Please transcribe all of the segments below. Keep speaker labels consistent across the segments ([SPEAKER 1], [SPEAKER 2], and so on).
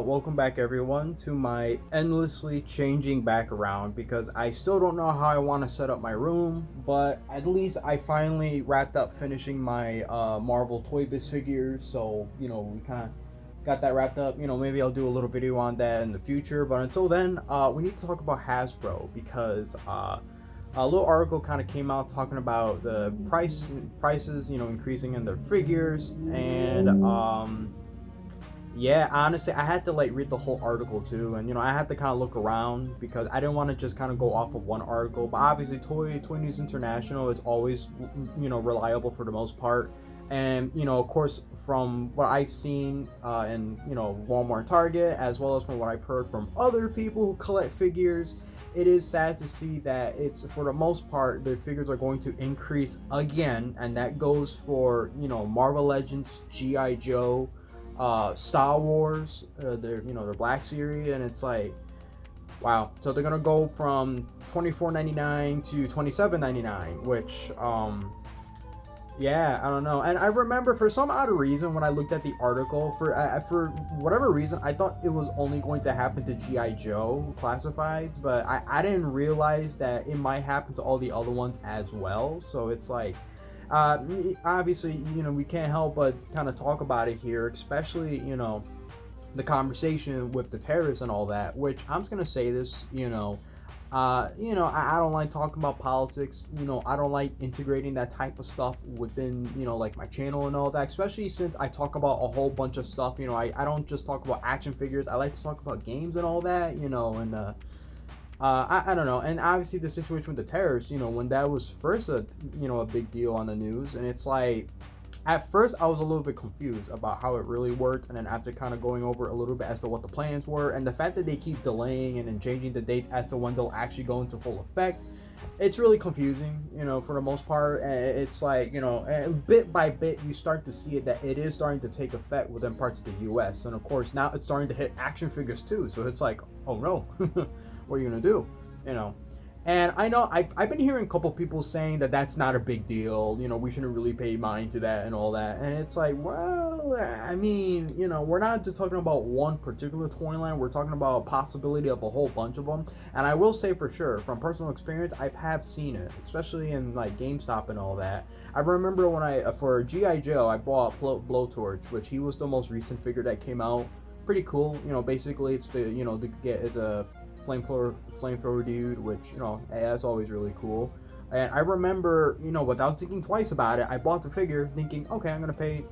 [SPEAKER 1] welcome back everyone to my endlessly changing background because I still don't know how I want to set up my room, but at least I finally wrapped up finishing my Marvel Toy Biz figures, so we kind of got that wrapped up. Maybe I'll do a little video on that in the future, but until then, we need to talk about Hasbro because a little article kind of came out talking about the prices increasing in their figures and yeah, honestly, I had to read the whole article too, and I had to kind of look around because I didn't want to just kind of go off of one article. But obviously, Toy News International is always reliable for the most part, and of course from what I've seen in Walmart and Target, as well as from what I've heard from other people who collect figures, it is sad to see that it's for the most part their figures are going to increase again, and that goes for Marvel Legends, GI Joe, Star Wars, their Black Series, and it's like, wow. So they're gonna go from $24.99 to $27.99, which yeah, I don't know. And I remember for some odd reason when I looked at the article, for whatever reason, I thought it was only going to happen to GI Joe classifieds, but I didn't realize that it might happen to all the other ones as well. So it's like, obviously, we can't help but kind of talk about it here, especially, the conversation with the terrorists and all that, which I'm just gonna say this, I don't like talking about politics. I don't like integrating that type of stuff within, like my channel and all that, especially since I talk about a whole bunch of stuff. I don't just talk about action figures. I like to talk about games and all that, and I don't know. And obviously the situation with the terrorists, when that was first a big deal on the news, and it's like, at first I was a little bit confused about how it really worked, and then after kind of going over a little bit as to what the plans were, and the fact that they keep delaying and then changing the dates as to when they'll actually go into full effect, it's really confusing, for the most part. And it's like, bit by bit you start to see it, that it is starting to take effect within parts of the US, and of course now it's starting to hit action figures too, so it's like, oh no. What are you gonna do, and I know I've been hearing a couple people saying that that's not a big deal, we shouldn't really pay mind to that and all that, and it's like, well, I mean, we're not just talking about one particular toy line, we're talking about a possibility of a whole bunch of them. And I will say for sure, from personal experience, I have seen it, especially in like GameStop and all that. I remember when for GI Joe, I bought Blowtorch, which he was the most recent figure that came out. Pretty cool. Basically it's it's a flamethrower dude, which that's always really cool. And I remember, without thinking twice about it, I bought the figure thinking, okay, I'm gonna pay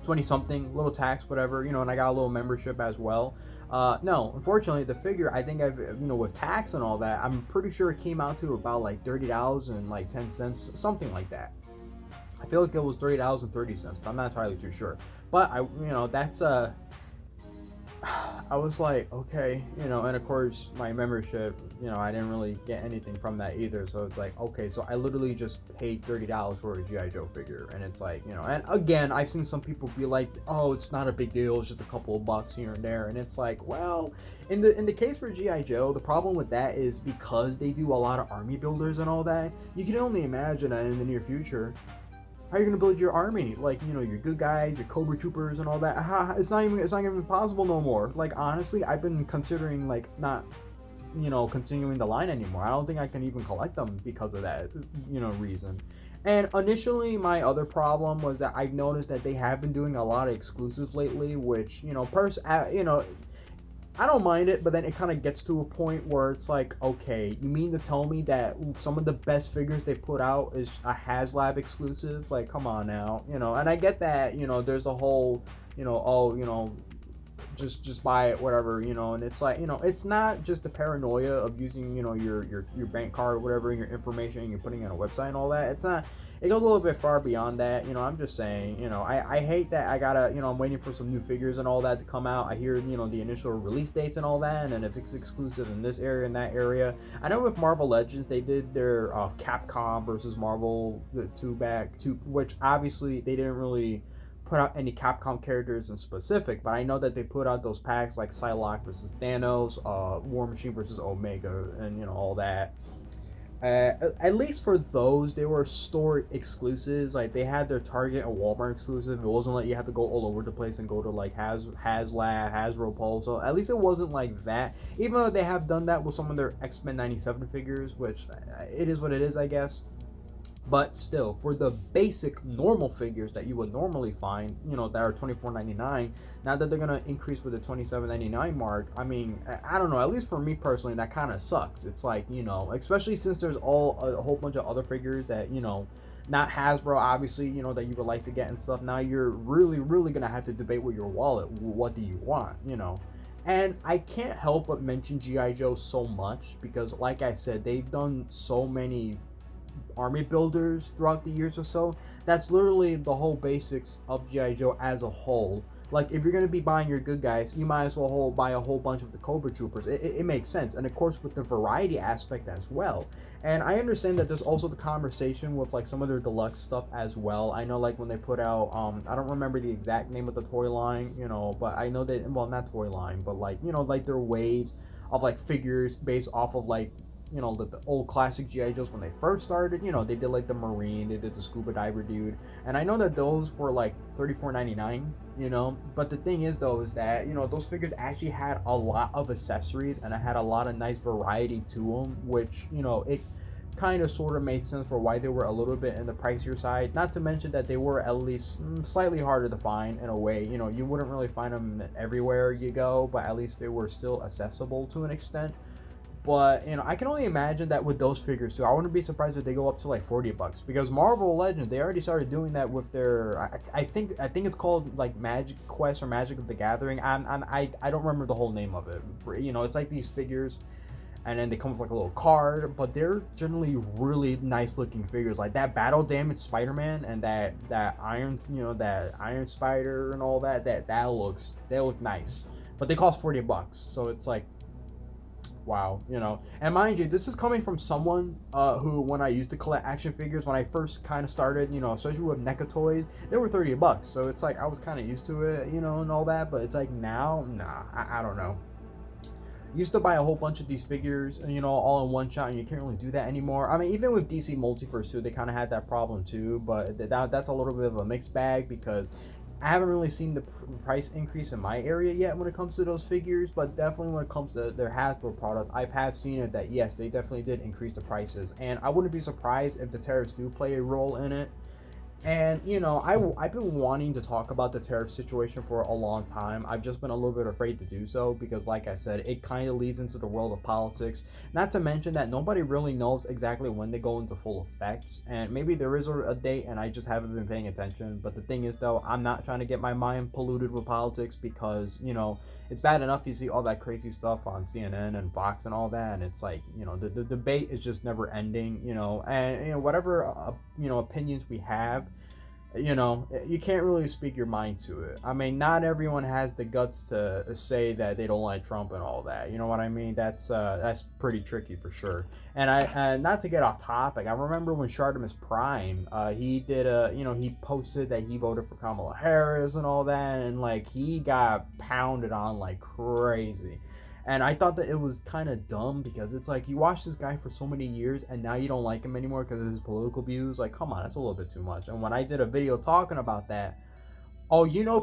[SPEAKER 1] 20 something, little tax, whatever, and I got a little membership as well. No, unfortunately the figure, I think I've, with tax and all that, I'm pretty sure it came out to about like $30 and like 10 cents, something like that. I feel like it was $30.30, but I'm not entirely too sure. But that's I was like, okay, and of course my membership, I didn't really get anything from that either. So it's like, okay, so I literally just paid $30 for a GI Joe figure, and it's like, and again, I've seen some people be like, oh, it's not a big deal, it's just a couple of bucks here and there, and it's like, well, in the case for GI Joe, the problem with that is because they do a lot of army builders and all that. You can only imagine that in the near future, how are you gonna build your army? Like, your good guys, your Cobra Troopers and all that. It's not even possible no more. Like, honestly, I've been considering like not, continuing the line anymore. I don't think I can even collect them because of that, reason. And initially, my other problem was that I've noticed that they have been doing a lot of exclusives lately, which, I don't mind it, but then it kind of gets to a point where it's like, okay, you mean to tell me that some of the best figures they put out is a HasLab exclusive? Like, come on now, and I get that, there's the whole, just buy it, whatever, and it's like, it's not just the paranoia of using, your bank card or whatever, and your information, and you're putting it on a website and all that. It's not. It goes a little bit far beyond that. I'm just saying, I hate that I gotta, I'm waiting for some new figures and all that to come out. I hear, the initial release dates and all that, and then if it's exclusive in this area and that area. I know with Marvel Legends, they did their Capcom versus Marvel which obviously they didn't really put out any Capcom characters in specific, but I know that they put out those packs like Psylocke versus Thanos, War Machine versus Omega, and all that. At least for those, they were store exclusives. Like they had their Target and Walmart exclusive. It wasn't like you had to go all over the place and go to like HasLab, Hasbro Pulse. So at least it wasn't like that. Even though they have done that with some of their X-Men '97 figures, which it is what it is, I guess. But still, for the basic normal figures that you would normally find, that are $24.99, now that they're gonna increase with the $27.99 mark, I mean, I don't know. At least for me personally, that kind of sucks. It's like, especially since there's a whole bunch of other figures that not Hasbro, obviously, that you would like to get and stuff. Now you're really, really gonna have to debate with your wallet. What do you want? And I can't help but mention GI Joe so much because, like I said, they've done so many army builders throughout the years or so. That's literally the whole basics of GI Joe as a whole. Like, if you're going to be buying your good guys, you might as well buy a whole bunch of the Cobra Troopers. It makes sense. And of course with the variety aspect as well. And I understand that there's also the conversation with like some of their deluxe stuff as well. I know like when they put out I don't remember the exact name of the toy line, but I know that, well, not toy line, but like like their waves of like figures based off of like the old classic GI Joes when they first started. They did like the Marine, they did the scuba diver dude, and I know that those were like $34.99. But the thing is though is that those figures actually had a lot of accessories and it had a lot of nice variety to them, which it kind of sort of made sense for why they were a little bit in the pricier side. Not to mention that they were at least slightly harder to find in a way. You wouldn't really find them everywhere you go, but at least they were still accessible to an extent. But I can only imagine that with those figures too. I wouldn't be surprised if they go up to like $40 because Marvel Legends, they already started doing that with their. I think it's called like Magic Quest or Magic of the Gathering. I don't remember the whole name of it. It's like these figures, and then they come with like a little card. But they're generally really nice looking figures. Like that battle damaged Spider-Man and that Iron that Iron Spider and all that. They look nice. But they cost $40, so it's like. Wow, and mind you, this is coming from someone who, when I used to collect action figures, when I first kind of started, especially with NECA toys, they were $30. So it's like I was kind of used to it, and all that. But it's like now, nah, I don't know. Used to buy a whole bunch of these figures, all in one shot, and you can't really do that anymore. I mean, even with DC Multiverse too, they kind of had that problem too. But that's a little bit of a mixed bag because I haven't really seen the price increase in my area yet when it comes to those figures, but definitely when it comes to their Hasbro product, I've seen it that yes, they definitely did increase the prices, and I wouldn't be surprised if the tariffs do play a role in it. And I've been wanting to talk about the tariff situation for a long time. I've just been a little bit afraid to do so because, like I said, it kind of leads into the world of politics. Not to mention that nobody really knows exactly when they go into full effect, and maybe there is a date and I just haven't been paying attention. But the thing is though, I'm not trying to get my mind polluted with politics because it's bad enough you see all that crazy stuff on CNN and Fox and all that, and it's like the debate is just never ending. And whatever opinions we have, you can't really speak your mind to it. I mean, not everyone has the guts to say that they don't like Trump and all that. You know what I mean? That's pretty tricky for sure. And not to get off topic, I remember when Shartimus Prime, he did he posted that he voted for Kamala Harris and all that, and like he got pounded on like crazy. And I thought that it was kind of dumb because it's like you watched this guy for so many years and now you don't like him anymore because of his political views. Like, come on, that's a little bit too much. And when I did a video talking about that,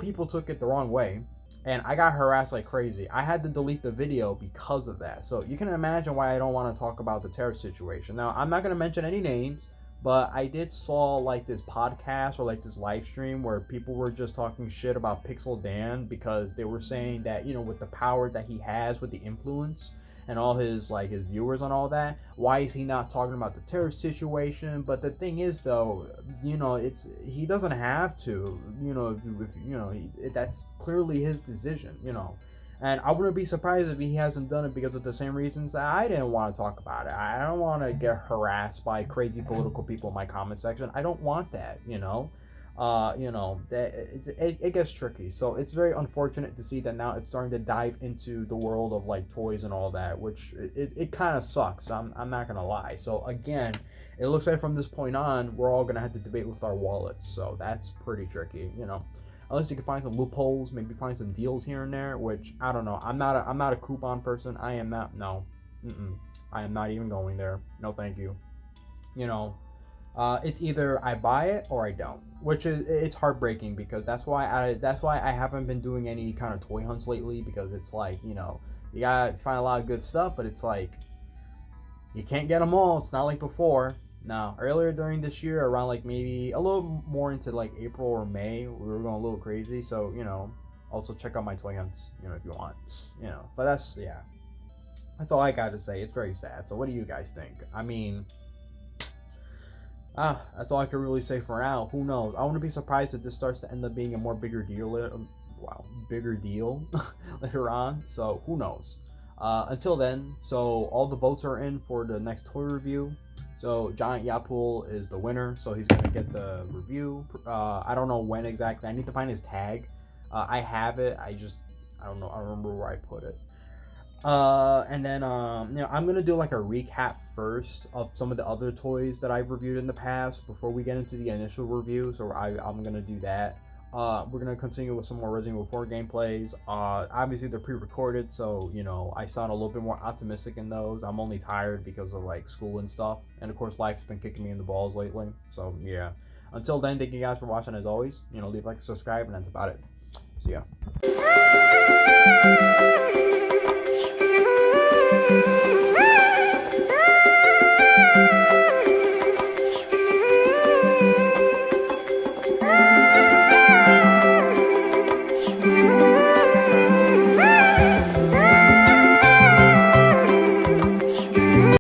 [SPEAKER 1] people took it the wrong way. And I got harassed like crazy. I had to delete the video because of that. So you can imagine why I don't want to talk about the tariff situation. Now, I'm not going to mention any names, but I did saw like this podcast or like this live stream where people were just talking shit about Pixel Dan because they were saying that, with the power that he has with the influence and all his his viewers and all that, why is he not talking about the tariff situation? But the thing is though, he doesn't have to, that's clearly his decision, And I wouldn't be surprised if he hasn't done it because of the same reasons that I didn't want to talk about it. I don't want to get harassed by crazy political people in my comment section. I don't want that, it gets tricky. So it's very unfortunate to see that now it's starting to dive into the world of like toys and all that, which it kind of sucks. I'm not going to lie. So again, it looks like from this point on, we're all going to have to debate with our wallets. So that's pretty tricky, Unless you can find some loopholes, maybe find some deals here and there, which I don't know. I'm not a coupon person. I am not. No, I am not even going there. No, thank you. you know, it's either I buy it or I don't, which is it's heartbreaking because that's why I haven't been doing any kind of toy hunts lately, because it's like, you know, you gotta find a lot of good stuff, but it's like you can't get them all. It's not like before. Now, earlier during this year, around like maybe a little more into like April or May, we were going a little crazy. So, you know, also check out my toy hunts, you know, if you want, you know. But that's all I got to say. It's very sad. So, what do you guys think? I mean, that's all I can really say for now. Who knows? I wouldn't be surprised if this starts to end up being a more bigger deal. Bigger deal later on. So, who knows? Until then, so all the votes are in for the next toy review. So Giant Yapul is the winner, so he's gonna get the review. I don't know when exactly. I need to find his tag. I have it. I don't know. I don't remember where I put it. And then you know, I'm gonna do like a recap first of some of the other toys that I've reviewed in the past before we get into the initial review. So I'm gonna do that. We're gonna continue with some more Resident Evil 4 gameplays. Obviously they're pre-recorded, so you know I sound a little bit more optimistic in those. I'm only tired because of like school and stuff, and of course life's been kicking me in the balls lately. So yeah. Until then, thank you guys for watching. As always, you know, leave a like, subscribe, and that's about it. See ya.